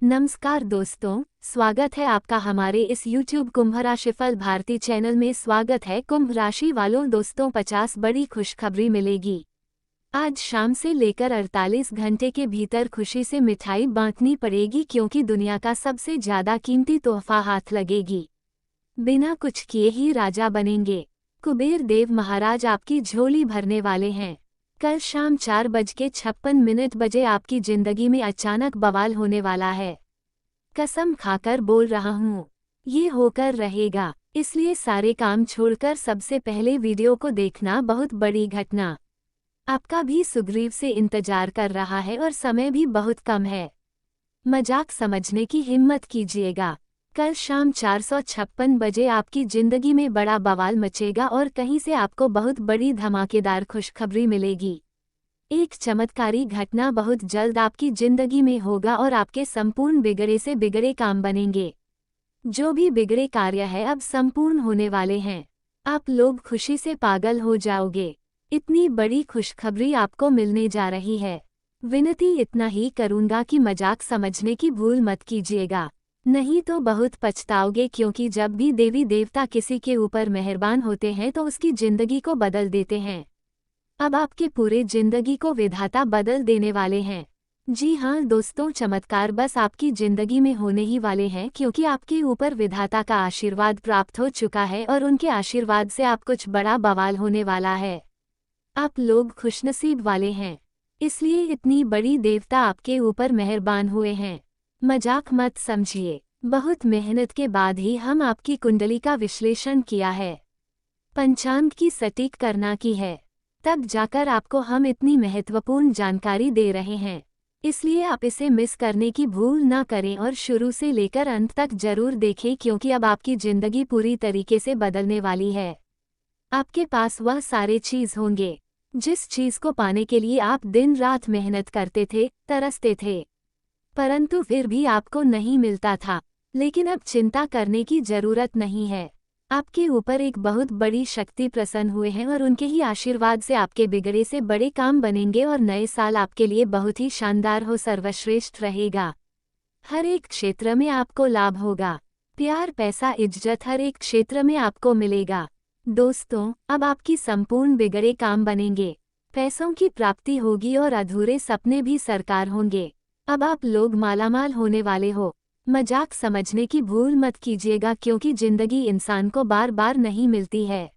नमस्कार दोस्तों, स्वागत है आपका हमारे इस YouTube कुंभ राशिफल भारती चैनल में। स्वागत है कुंभ राशि वालों। दोस्तों 50 बड़ी खुशखबरी मिलेगी। आज शाम से लेकर 48 घंटे के भीतर खुशी से मिठाई बांटनी पड़ेगी, क्योंकि दुनिया का सबसे ज्यादा कीमती तोहफा हाथ लगेगी। बिना कुछ किए ही राजा बनेंगे। कुबेर देव महाराज आपकी झोली भरने वाले हैं। कल शाम 4:56 बजे आपकी जिंदगी में अचानक बवाल होने वाला है। कसम खाकर बोल रहा हूँ, ये होकर रहेगा। इसलिए सारे काम छोड़कर सबसे पहले वीडियो को देखना। बहुत बड़ी घटना आपका भी सुग्रीव से इंतजार कर रहा है और समय भी बहुत कम है। मजाक समझने की हिम्मत कीजिएगा। कल शाम 4:56 बजे आपकी जिंदगी में बड़ा बवाल मचेगा और कहीं से आपको बहुत बड़ी धमाकेदार खुशखबरी मिलेगी। एक चमत्कारी घटना बहुत जल्द आपकी जिंदगी में होगा और आपके संपूर्ण बिगड़े से बिगड़े काम बनेंगे। जो भी बिगड़े कार्य है अब संपूर्ण होने वाले हैं। आप लोग खुशी से पागल हो जाओगे। इतनी बड़ी खुशखबरी आपको मिलने जा रही है। विनती इतना ही करूंगा कि मजाक समझने की भूल मत कीजिएगा, नहीं तो बहुत पछताओगे। क्योंकि जब भी देवी देवता किसी के ऊपर मेहरबान होते हैं तो उसकी जिंदगी को बदल देते हैं। अब आपके पूरे जिंदगी को विधाता बदल देने वाले हैं। जी हाँ दोस्तों, चमत्कार बस आपकी जिंदगी में होने ही वाले हैं, क्योंकि आपके ऊपर विधाता का आशीर्वाद प्राप्त हो चुका है और उनके आशीर्वाद से आप कुछ बड़ा बवाल होने वाला है। आप लोग खुशनसीब वाले हैं, इसलिए इतनी बड़ी देवता आपके ऊपर मेहरबान हुए हैं। मजाक मत समझिए। बहुत मेहनत के बाद ही हम आपकी कुंडली का विश्लेषण किया है, पंचांग की सटीक करना की है, तब जाकर आपको हम इतनी महत्वपूर्ण जानकारी दे रहे हैं। इसलिए आप इसे मिस करने की भूल ना करें और शुरू से लेकर अंत तक जरूर देखें, क्योंकि अब आपकी जिंदगी पूरी तरीके से बदलने वाली है। आपके पास वह सारे चीज होंगे जिस चीज को पाने के लिए आप दिन रात मेहनत करते थे, तरसते थे, परंतु फिर भी आपको नहीं मिलता था। लेकिन अब चिंता करने की जरूरत नहीं है। आपके ऊपर एक बहुत बड़ी शक्ति प्रसन्न हुए हैं और उनके ही आशीर्वाद से आपके बिगड़े से बड़े काम बनेंगे और नए साल आपके लिए बहुत ही शानदार हो, सर्वश्रेष्ठ रहेगा। हर एक क्षेत्र में आपको लाभ होगा। प्यार, पैसा, इज्जत हर एक क्षेत्र में आपको मिलेगा। दोस्तों अब आपकी संपूर्ण बिगड़े काम बनेंगे, पैसों की प्राप्ति होगी और अधूरे सपने भी साकार होंगे। अब आप लोग मालामाल होने वाले हो। मजाक समझने की भूल मत कीजिएगा, क्योंकि जिंदगी इंसान को बार बार नहीं मिलती है।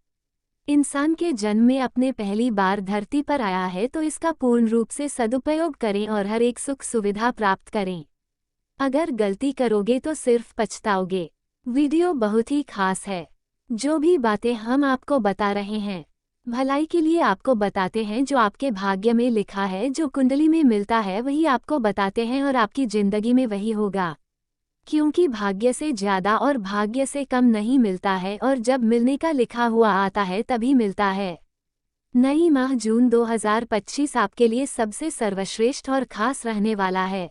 इंसान के जन्म में अपने पहली बार धरती पर आया है तो इसका पूर्ण रूप से सदुपयोग करें और हर एक सुख सुविधा प्राप्त करें। अगर गलती करोगे तो सिर्फ पछताओगे। वीडियो बहुत ही खास है। जो भी बातें हम आपको बता रहे हैं भलाई के लिए आपको बताते हैं। जो आपके भाग्य में लिखा है, जो कुंडली में मिलता है, वही आपको बताते हैं और आपकी जिंदगी में वही होगा। क्योंकि भाग्य से ज्यादा और भाग्य से कम नहीं मिलता है, और जब मिलने का लिखा हुआ आता है तभी मिलता है। नई माह जून 2025 आपके लिए सबसे सर्वश्रेष्ठ और खास रहने वाला है।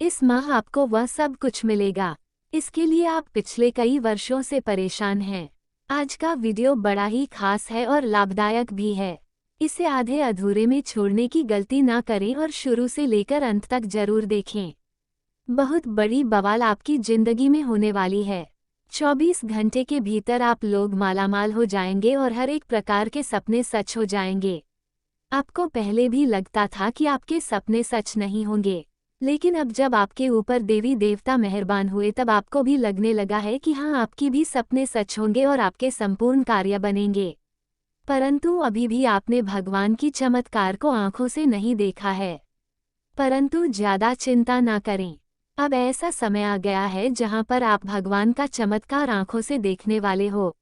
इस माह आपको वह सब कुछ मिलेगा। इसके लिए आप पिछले कई वर्षों से परेशान हैं। आज का वीडियो बड़ा ही खास है और लाभदायक भी है। इसे आधे अधूरे में छोड़ने की गलती ना करें और शुरू से लेकर अंत तक जरूर देखें। बहुत बड़ी बवाल आपकी जिंदगी में होने वाली है। 24 घंटे के भीतर आप लोग मालामाल हो जाएंगे और हर एक प्रकार के सपने सच हो जाएंगे। आपको पहले भी लगता था कि आपके सपने सच नहीं होंगे, लेकिन अब जब आपके ऊपर देवी देवता मेहरबान हुए तब आपको भी लगने लगा है कि हाँ, आपकी भी सपने सच होंगे और आपके संपूर्ण कार्य बनेंगे। परंतु अभी भी आपने भगवान की चमत्कार को आंखों से नहीं देखा है। परंतु ज्यादा चिंता ना करें। अब ऐसा समय आ गया है जहां पर आप भगवान का चमत्कार आंखों से देखने वाले हो।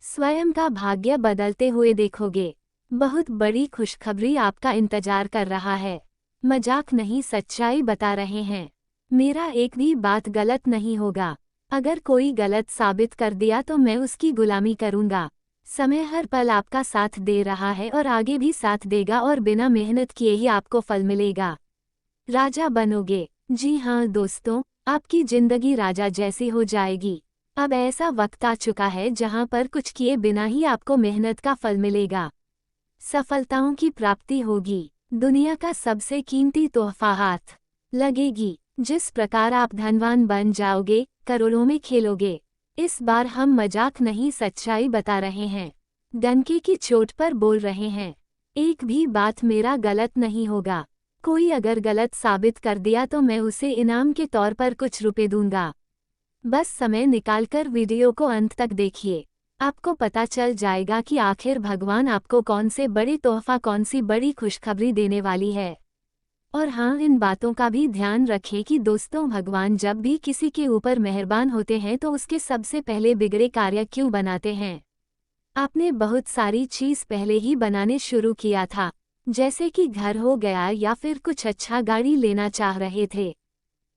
स्वयं का भाग्य बदलते हुए देखोगे। बहुत बड़ी खुशखबरी आपका इंतजार कर रहा है। मजाक नहीं, सच्चाई बता रहे हैं। मेरा एक भी बात गलत नहीं होगा। अगर कोई गलत साबित कर दिया तो मैं उसकी गुलामी करूंगा। समय हर पल आपका साथ दे रहा है और आगे भी साथ देगा, और बिना मेहनत किए ही आपको फल मिलेगा। राजा बनोगे। जी हाँ दोस्तों, आपकी जिंदगी राजा जैसी हो जाएगी। अब ऐसा वक्त आ चुका है जहां पर कुछ किए बिना ही आपको मेहनत का फल मिलेगा। सफलताओं की प्राप्ति होगी। दुनिया का सबसे कीमती तोहफा हाथ लगेगी। जिस प्रकार आप धनवान बन जाओगे, करोड़ों में खेलोगे। इस बार हम मजाक नहीं सच्चाई बता रहे हैं। डंके की चोट पर बोल रहे हैं। एक भी बात मेरा गलत नहीं होगा। कोई अगर गलत साबित कर दिया तो मैं उसे इनाम के तौर पर कुछ रुपए दूंगा। बस समय निकालकर वीडियो को अंत तक देखिए। आपको पता चल जाएगा कि आखिर भगवान आपको कौन से बड़े तोहफा, कौन सी बड़ी खुशखबरी देने वाली है। और हाँ, इन बातों का भी ध्यान रखें कि दोस्तों, भगवान जब भी किसी के ऊपर मेहरबान होते हैं तो उसके सबसे पहले बिगड़े कार्य क्यों बनाते हैं। आपने बहुत सारी चीज़ पहले ही बनाने शुरू किया था, जैसे कि घर हो गया या फिर कुछ अच्छा गाड़ी लेना चाह रहे थे,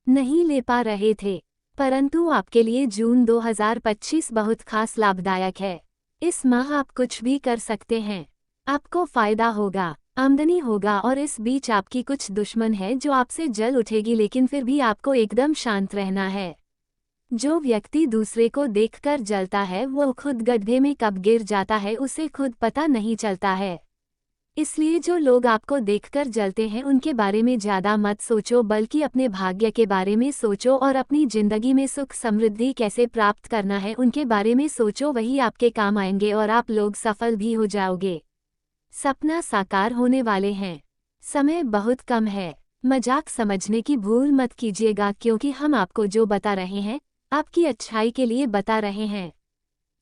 नहीं ले पा रहे थे। परंतु आपके लिए जून 2025 बहुत खास लाभदायक है। इस माह आप कुछ भी कर सकते हैं। आपको फायदा होगा, आमदनी होगा और इस बीच आपकी कुछ दुश्मन है जो आपसे जल उठेगी, लेकिन फिर भी आपको एकदम शांत रहना है। जो व्यक्ति दूसरे को देखकर जलता है वो खुद गड्ढे में कब गिर जाता है उसे खुद पता नहीं चलता है। इसलिए जो लोग आपको देखकर जलते हैं उनके बारे में ज़्यादा मत सोचो, बल्कि अपने भाग्य के बारे में सोचो और अपनी जिंदगी में सुख समृद्धि कैसे प्राप्त करना है उनके बारे में सोचो। वही आपके काम आएंगे और आप लोग सफल भी हो जाओगे। सपना साकार होने वाले हैं। समय बहुत कम है। मजाक समझने की भूल मत कीजिएगा, क्योंकि हम आपको जो बता रहे हैं आपकी अच्छाई के लिए बता रहे हैं।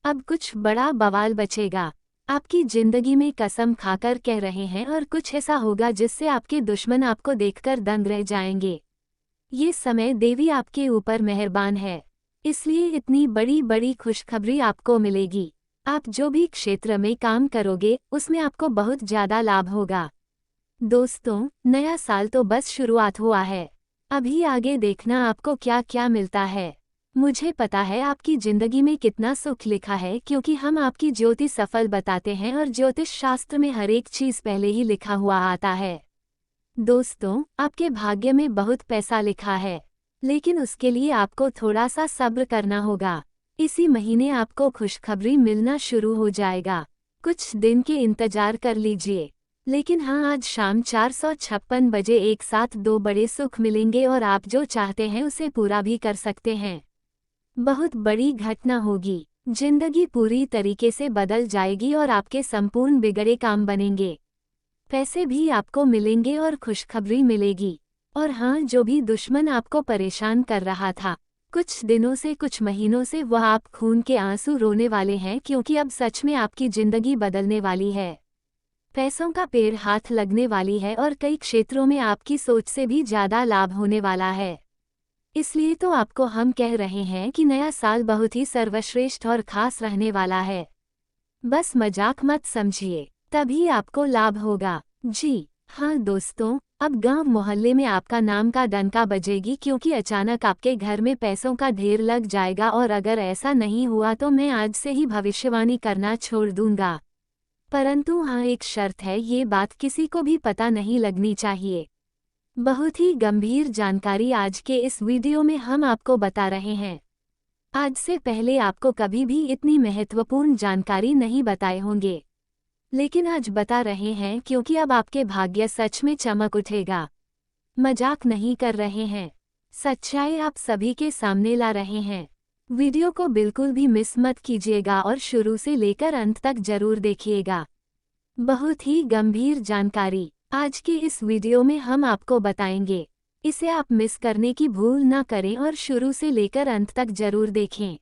अब कुछ बड़ा बवाल बचेगा। आपकी जिंदगी में कसम खाकर कह रहे हैं और कुछ ऐसा होगा जिससे आपके दुश्मन आपको देखकर दंग रह जाएंगे। ये समय देवी आपके ऊपर मेहरबान है, इसलिए इतनी बड़ी बड़ी खुशखबरी आपको मिलेगी। आप जो भी क्षेत्र में काम करोगे उसमें आपको बहुत ज़्यादा लाभ होगा। दोस्तों, नया साल तो बस शुरुआत हुआ है। अभी आगे देखना आपको क्या क्या मिलता है। मुझे पता है आपकी जिंदगी में कितना सुख लिखा है, क्योंकि हम आपकी ज्योति सफल बताते हैं और ज्योतिष शास्त्र में हर एक चीज पहले ही लिखा हुआ आता है। दोस्तों, आपके भाग्य में बहुत पैसा लिखा है, लेकिन उसके लिए आपको थोड़ा सा सब्र करना होगा। इसी महीने आपको खुशखबरी मिलना शुरू हो जाएगा। कुछ दिन के इंतजार कर लीजिए। लेकिन हाँ, आज शाम 456 बजे एक साथ दो बड़े सुख मिलेंगे और आप जो चाहते हैं उसे पूरा भी कर सकते हैं। बहुत बड़ी घटना होगी। जिंदगी पूरी तरीके से बदल जाएगी और आपके संपूर्ण बिगड़े काम बनेंगे। पैसे भी आपको मिलेंगे और खुशखबरी मिलेगी। और हाँ, जो भी दुश्मन आपको परेशान कर रहा था कुछ दिनों से, कुछ महीनों से, वह आप खून के आंसू रोने वाले हैं, क्योंकि अब सच में आपकी जिंदगी बदलने वाली है। पैसों का पेड़ हाथ लगने वाली है और कई क्षेत्रों में आपकी सोच से भी ज़्यादा लाभ होने वाला है। इसलिए तो आपको हम कह रहे हैं कि नया साल बहुत ही सर्वश्रेष्ठ और खास रहने वाला है। बस मजाक मत समझिए, तभी आपको लाभ होगा। जी हाँ दोस्तों, अब गांव मोहल्ले में आपका नाम का डंका बजेगी, क्योंकि अचानक आपके घर में पैसों का ढेर लग जाएगा। और अगर ऐसा नहीं हुआ तो मैं आज से ही भविष्यवाणी करना छोड़ दूंगा। परंतु हाँ, एक शर्त है, ये बात किसी को भी पता नहीं लगनी चाहिए। बहुत ही गंभीर जानकारी आज के इस वीडियो में हम आपको बता रहे हैं। आज से पहले आपको कभी भी इतनी महत्वपूर्ण जानकारी नहीं बताए होंगे, लेकिन आज बता रहे हैं, क्योंकि अब आपके भाग्य सच में चमक उठेगा। मजाक नहीं कर रहे हैं, सच्चाई आप सभी के सामने ला रहे हैं। वीडियो को बिल्कुल भी मिस मत कीजिएगा और शुरू से लेकर अंत तक जरूर देखिएगा। बहुत ही गंभीर जानकारी आज के इस वीडियो में हम आपको बताएंगे। इसे आप मिस करने की भूल ना करें और शुरू से लेकर अंत तक जरूर देखें।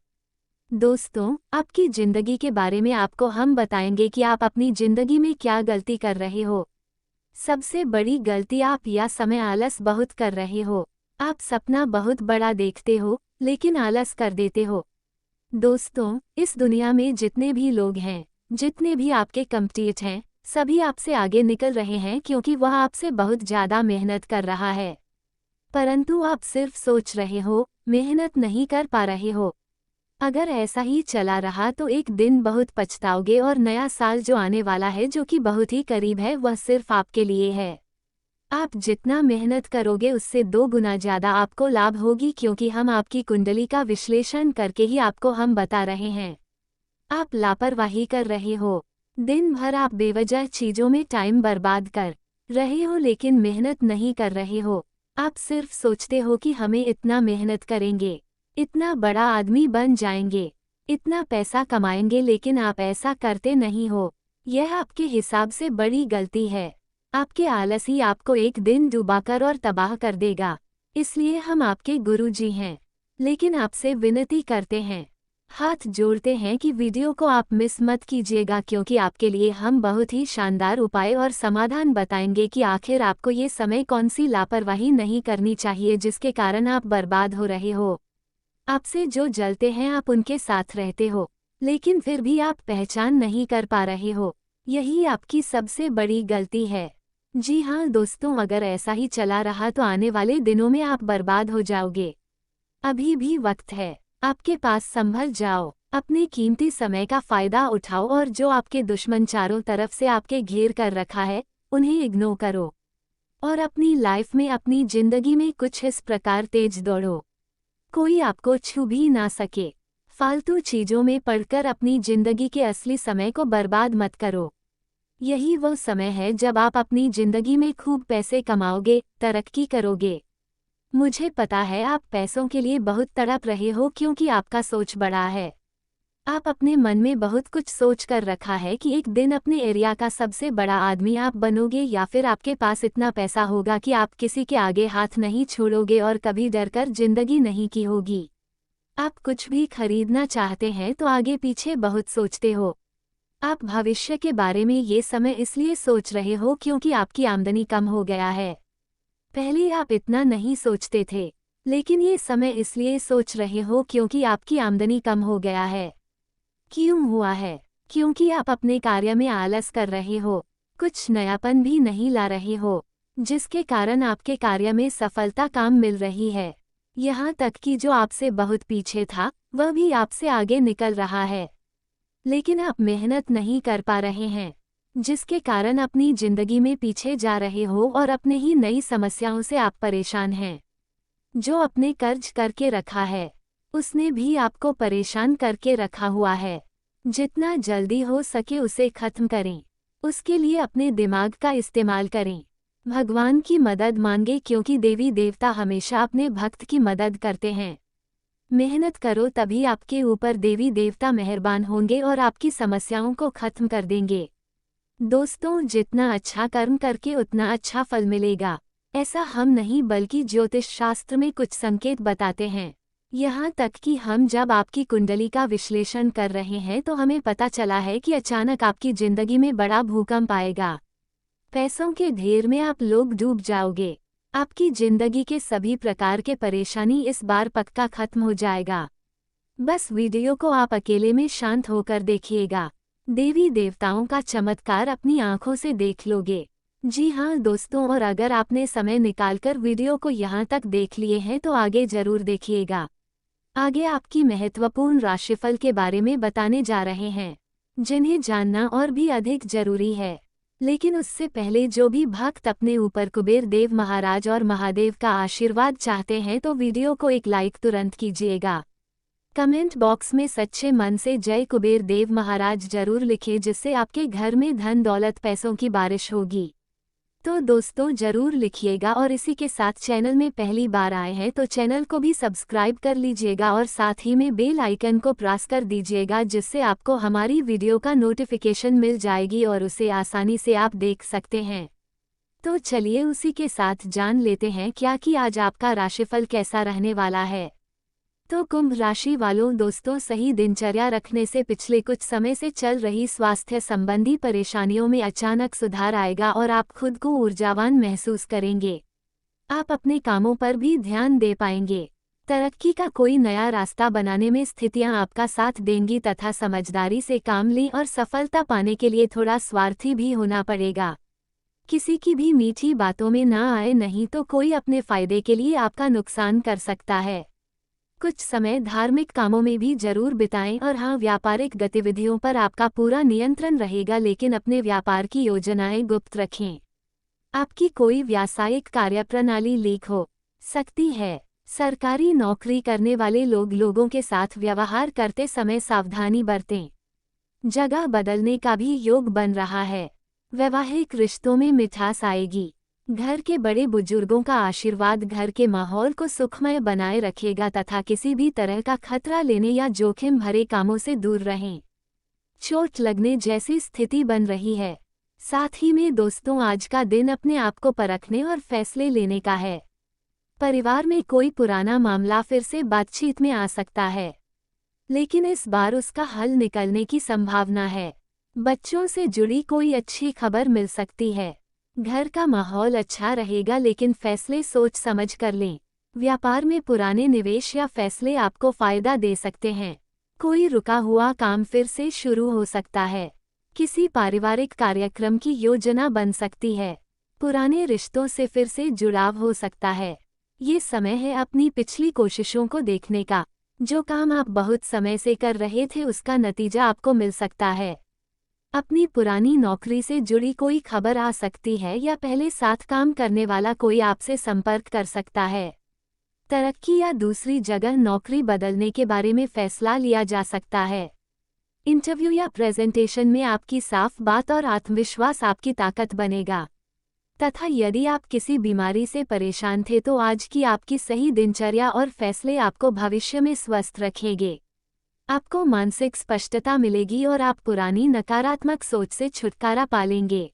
दोस्तों, आपकी जिंदगी के बारे में आपको हम बताएंगे कि आप अपनी जिंदगी में क्या गलती कर रहे हो। सबसे बड़ी गलती आप या समय आलस बहुत कर रहे हो। आप सपना बहुत बड़ा देखते हो लेकिन आलस कर देते हो। दोस्तों, इस दुनिया में जितने भी लोग हैं, जितने भी आपके कंपटीट हैं, सभी आपसे आगे निकल रहे हैं, क्योंकि वह आपसे बहुत ज़्यादा मेहनत कर रहा है। परंतु आप सिर्फ सोच रहे हो, मेहनत नहीं कर पा रहे हो। अगर ऐसा ही चला रहा तो एक दिन बहुत पछताओगे और नया साल जो आने वाला है, जो कि बहुत ही करीब है, वह सिर्फ आपके लिए है। आप जितना मेहनत करोगे उससे 2 गुना ज़्यादा आपको लाभ होगी, क्योंकि हम आपकी कुंडली का विश्लेषण करके ही आपको हम बता रहे हैं। आप लापरवाही कर रहे हो। दिन भर आप बेवजह चीज़ों में टाइम बर्बाद कर रहे हो, लेकिन मेहनत नहीं कर रहे हो। आप सिर्फ सोचते हो कि हमें इतना मेहनत करेंगे, इतना बड़ा आदमी बन जाएंगे, इतना पैसा कमाएंगे, लेकिन आप ऐसा करते नहीं हो। यह आपके हिसाब से बड़ी गलती है। आपके आलस ही आपको एक दिन डुबाकर और तबाह कर देगा। इसलिए हम आपके गुरुजी हैं, लेकिन आपसे विनती करते हैं, हाथ जोड़ते हैं कि वीडियो को आप मिस मत कीजिएगा, क्योंकि आपके लिए हम बहुत ही शानदार उपाय और समाधान बताएंगे कि आखिर आपको ये समय कौन सी लापरवाही नहीं करनी चाहिए जिसके कारण आप बर्बाद हो रहे हो। आपसे जो जलते हैं आप उनके साथ रहते हो, लेकिन फिर भी आप पहचान नहीं कर पा रहे हो। यही आपकी सबसे बड़ी गलती है। जी हाँ दोस्तों, अगर ऐसा ही चला रहा तो आने वाले दिनों में आप बर्बाद हो जाओगे। अभी भी वक्त है, आपके पास, संभल जाओ, अपने कीमती समय का फायदा उठाओ और जो आपके दुश्मन चारों तरफ से आपके घेर कर रखा है उन्हें इग्नोर करो और अपनी लाइफ में, अपनी जिंदगी में कुछ इस प्रकार तेज दौड़ो, कोई आपको छू भी ना सके। फालतू चीजों में पड़कर अपनी जिंदगी के असली समय को बर्बाद मत करो। यही वो समय है जब आप अपनी जिंदगी में खूब पैसे कमाओगे, तरक्की करोगे। मुझे पता है आप पैसों के लिए बहुत तड़प रहे हो, क्योंकि आपका सोच बड़ा है। आप अपने मन में बहुत कुछ सोच कर रखा है कि एक दिन अपने एरिया का सबसे बड़ा आदमी आप बनोगे, या फिर आपके पास इतना पैसा होगा कि आप किसी के आगे हाथ नहीं छोड़ोगे और कभी डरकर जिंदगी नहीं की होगी। आप कुछ भी खरीदना चाहते हैं तो आगे पीछे बहुत सोचते हो। आप भविष्य के बारे में ये समय इसलिए सोच रहे हो क्योंकि आपकी आमदनी कम हो गया है। पहले आप इतना नहीं सोचते थे, लेकिन ये समय इसलिए सोच रहे हो क्योंकि आपकी आमदनी कम हो गया है। क्यों हुआ है? क्योंकि आप अपने कार्य में आलस कर रहे हो, कुछ नयापन भी नहीं ला रहे हो, जिसके कारण आपके कार्य में सफलता कम मिल रही है। यहाँ तक कि जो आपसे बहुत पीछे था वह भी आपसे आगे निकल रहा है, लेकिन आप मेहनत नहीं कर पा रहे हैं, जिसके कारण अपनी जिंदगी में पीछे जा रहे हो और अपने ही नई समस्याओं से आप परेशान हैं। जो अपने कर्ज करके रखा है उसने भी आपको परेशान करके रखा हुआ है। जितना जल्दी हो सके उसे खत्म करें, उसके लिए अपने दिमाग का इस्तेमाल करें, भगवान की मदद मांगे, क्योंकि देवी देवता हमेशा अपने भक्त की मदद करते हैं। मेहनत करो, तभी आपके ऊपर देवी देवता मेहरबान होंगे और आपकी समस्याओं को खत्म कर देंगे। दोस्तों, जितना अच्छा कर्म करके उतना अच्छा फल मिलेगा, ऐसा हम नहीं बल्कि ज्योतिष शास्त्र में कुछ संकेत बताते हैं। यहाँ तक कि हम जब आपकी कुंडली का विश्लेषण कर रहे हैं तो हमें पता चला है कि अचानक आपकी जिंदगी में बड़ा भूकंप आएगा। पैसों के ढेर में आप लोग डूब जाओगे। आपकी जिंदगी के सभी प्रकार के परेशानी इस बार पक्का खत्म हो जाएगा। बस वीडियो को आप अकेले में शांत होकर देखिएगा, देवी देवताओं का चमत्कार अपनी आंखों से देख लोगे। जी हाँ दोस्तों, और अगर आपने समय निकालकर वीडियो को यहाँ तक देख लिए हैं तो आगे जरूर देखिएगा। आगे आपकी महत्वपूर्ण राशिफल के बारे में बताने जा रहे हैं, जिन्हें जानना और भी अधिक जरूरी है। लेकिन उससे पहले जो भी भक्त अपने ऊपर कुबेर देव महाराज और महादेव का आशीर्वाद चाहते हैं तो वीडियो को एक लाइक तुरंत कीजिएगा। कमेंट बॉक्स में सच्चे मन से जय कुबेर देव महाराज जरूर लिखें, जिससे आपके घर में धन दौलत पैसों की बारिश होगी। तो दोस्तों जरूर लिखिएगा, और इसी के साथ चैनल में पहली बार आए हैं तो चैनल को भी सब्सक्राइब कर लीजिएगा और साथ ही में बेल आइकन को प्रेस कर दीजिएगा, जिससे आपको हमारी वीडियो का नोटिफिकेशन मिल जाएगी और उसे आसानी से आप देख सकते हैं। तो चलिए उसी के साथ जान लेते हैं क्या कि आज आपका राशिफल कैसा रहने वाला है। तो कुंभ राशि वालों दोस्तों, सही दिनचर्या रखने से पिछले कुछ समय से चल रही स्वास्थ्य संबंधी परेशानियों में अचानक सुधार आएगा और आप खुद को ऊर्जावान महसूस करेंगे। आप अपने कामों पर भी ध्यान दे पाएंगे। तरक्की का कोई नया रास्ता बनाने में स्थितियां आपका साथ देंगी तथा समझदारी से काम लें, और सफलता पाने के लिए थोड़ा स्वार्थी भी होना पड़ेगा। किसी की भी मीठी बातों में ना आए, नहीं तो कोई अपने फायदे के लिए आपका नुकसान कर सकता है। कुछ समय धार्मिक कामों में भी जरूर बिताएं, और हाँ, व्यापारिक गतिविधियों पर आपका पूरा नियंत्रण रहेगा, लेकिन अपने व्यापार की योजनाएं गुप्त रखें। आपकी कोई व्यावसायिक कार्यप्रणाली लीक हो सकती है। सरकारी नौकरी करने वाले लोगों के साथ व्यवहार करते समय सावधानी बरतें। जगह बदलने का भी योग बन रहा है। वैवाहिक रिश्तों में मिठास आएगी। घर के बड़े बुजुर्गों का आशीर्वाद घर के माहौल को सुखमय बनाए रखेगा तथा किसी भी तरह का खतरा लेने या जोखिम भरे कामों से दूर रहें। चोट लगने जैसी स्थिति बन रही है। साथ ही में दोस्तों, आज का दिन अपने आप को परखने और फैसले लेने का है। परिवार में कोई पुराना मामला फिर से बातचीत में आ सकता है, लेकिन इस बार उसका हल निकलने की संभावना है। बच्चों से जुड़ी कोई अच्छी खबर मिल सकती है। घर का माहौल अच्छा रहेगा, लेकिन फैसले सोच समझ कर लें। व्यापार में पुराने निवेश या फैसले आपको फायदा दे सकते हैं। कोई रुका हुआ काम फिर से शुरू हो सकता है। किसी पारिवारिक कार्यक्रम की योजना बन सकती है। पुराने रिश्तों से फिर से जुड़ाव हो सकता है। ये समय है अपनी पिछली कोशिशों को देखने का। जो काम आप बहुत समय से कर रहे थे उसका नतीजा आपको मिल सकता है। अपनी पुरानी नौकरी से जुड़ी कोई खबर आ सकती है या पहले साथ काम करने वाला कोई आपसे संपर्क कर सकता है। तरक्की या दूसरी जगह नौकरी बदलने के बारे में फैसला लिया जा सकता है। इंटरव्यू या प्रेजेंटेशन में आपकी साफ बात और आत्मविश्वास आपकी ताकत बनेगा। तथा यदि आप किसी बीमारी से परेशान थे तो आज की आपकी सही दिनचर्या और फैसले आपको भविष्य में स्वस्थ रखेंगे। आपको मानसिक स्पष्टता मिलेगी और आप पुरानी नकारात्मक सोच से छुटकारा पालेंगे।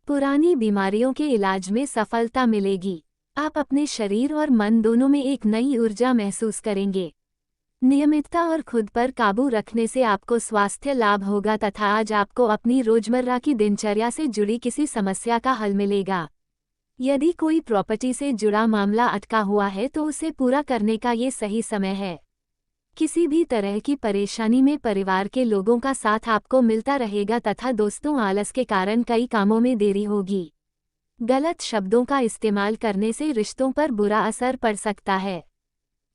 पुरानी बीमारियों के इलाज में सफलता मिलेगी। आप अपने शरीर और मन दोनों में एक नई ऊर्जा महसूस करेंगे। नियमितता और खुद पर काबू रखने से आपको स्वास्थ्य लाभ होगा तथा आज आपको अपनी रोजमर्रा की दिनचर्या से जुड़ी किसी समस्या का हल मिलेगा। यदि कोई प्रॉपर्टी से जुड़ा मामला अटका हुआ है तो उसे पूरा करने का ये सही समय है। किसी भी तरह की परेशानी में परिवार के लोगों का साथ आपको मिलता रहेगा तथा दोस्तों, आलस के कारण कई कामों में देरी होगी। गलत शब्दों का इस्तेमाल करने से रिश्तों पर बुरा असर पड़ सकता है,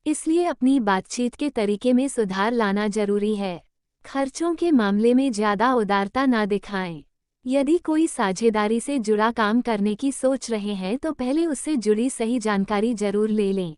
इसलिए अपनी बातचीत के तरीके में सुधार लाना जरूरी है। खर्चों के मामले में ज़्यादा उदारता ना दिखाएं। यदि कोई साझेदारी से जुड़ा काम करने की सोच रहे हैं तो पहले उससे जुड़ी सही जानकारी जरूर ले लें।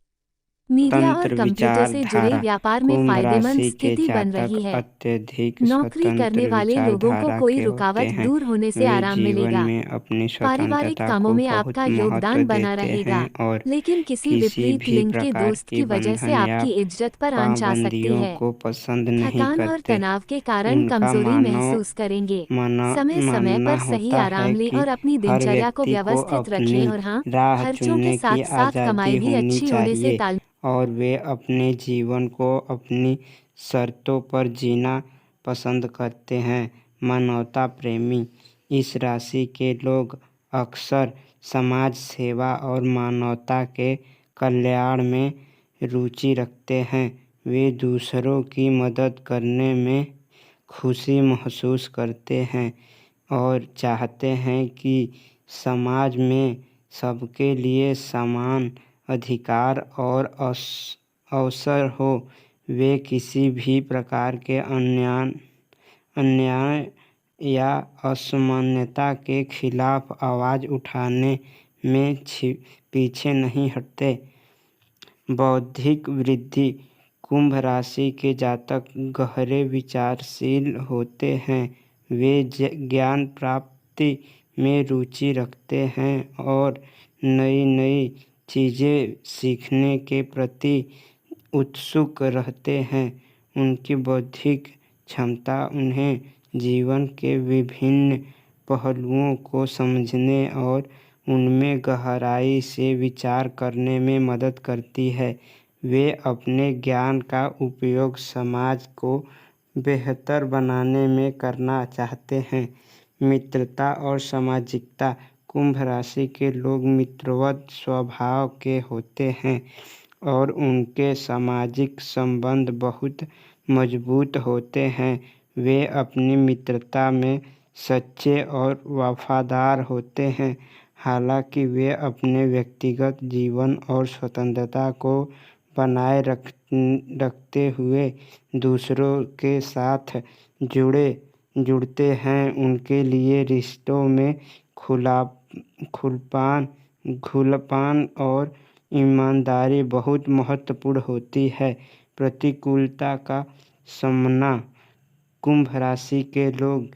मीडिया और स्वतंत्र कंप्यूटर से जुड़े विचारधारा। व्यापार में कुंभ फायदेमंद राशि के स्थिति बन जातक रही है। अत्यधिक नौकरी करने स्वतंत्र वाले लोगों को विचारधारा कोई के होते रुकावट हैं। दूर होने से वे आराम जीवन मिलेगा। में अपनी पारिवारिक स्वतंत्रता कामों को में बहुत आपका महत्व योगदान बना देते रहेगा, हैं और लेकिन किसी किसी विपरीत भी लिंग के प्रकार दोस्त की की वजह से बंधन या आपकी इज्जत पर आंच आ सकती पाबंदियों है। को पसंद नहीं थकान और करते। तनाव के कारण उनका कमजोरी महसूस करेंगे। समय समय मानना पर सही होता है आराम लें कि और अपनी हर दिनचर्या को व्यक्ति को व्यवस्थित रखें। अपनी और हाँ, राह खर्चों के चुनने की साथ साथ आज़ादी कमाई भी होनी अच्छी होने से चाहिए और वे अपने जीवन को अपनी शर्तों पर जीना पसंद करते हैं। मानवता प्रेमी। इस राशि के लोग अक्सर समाज सेवा और मानवता के कल्याण में रुचि रखते हैं। वे दूसरों की मदद करने में खुशी महसूस करते हैं और चाहते हैं कि समाज में सबके लिए समान अधिकार और अवसर हो। वे किसी भी प्रकार के अन्याय या असमानता के खिलाफ आवाज़ उठाने में पीछे नहीं हटते। बौद्धिक वृद्धि। कुंभ राशि के जातक गहरे विचारशील होते हैं। वे ज्ञान प्राप्ति में रुचि रखते हैं और नई नई चीज़ें सीखने के प्रति उत्सुक रहते हैं। उनकी बौद्धिक क्षमता उन्हें जीवन के विभिन्न पहलुओं को समझने और उनमें गहराई से विचार करने में मदद करती है। वे अपने ज्ञान का उपयोग समाज को बेहतर बनाने में करना चाहते हैं। मित्रता और सामाजिकता। कुंभ राशि के लोग मित्रवत स्वभाव के होते हैं और उनके सामाजिक संबंध बहुत मजबूत होते हैं। वे अपनी मित्रता में सच्चे और वफादार होते हैं। हालांकि वे अपने व्यक्तिगत जीवन और स्वतंत्रता को बनाए रखते हुए दूसरों के साथ जुड़ते हैं। उनके लिए रिश्तों में खुलापन और ईमानदारी बहुत महत्वपूर्ण होती है। प्रतिकूलता का सामना। कुंभ राशि के लोग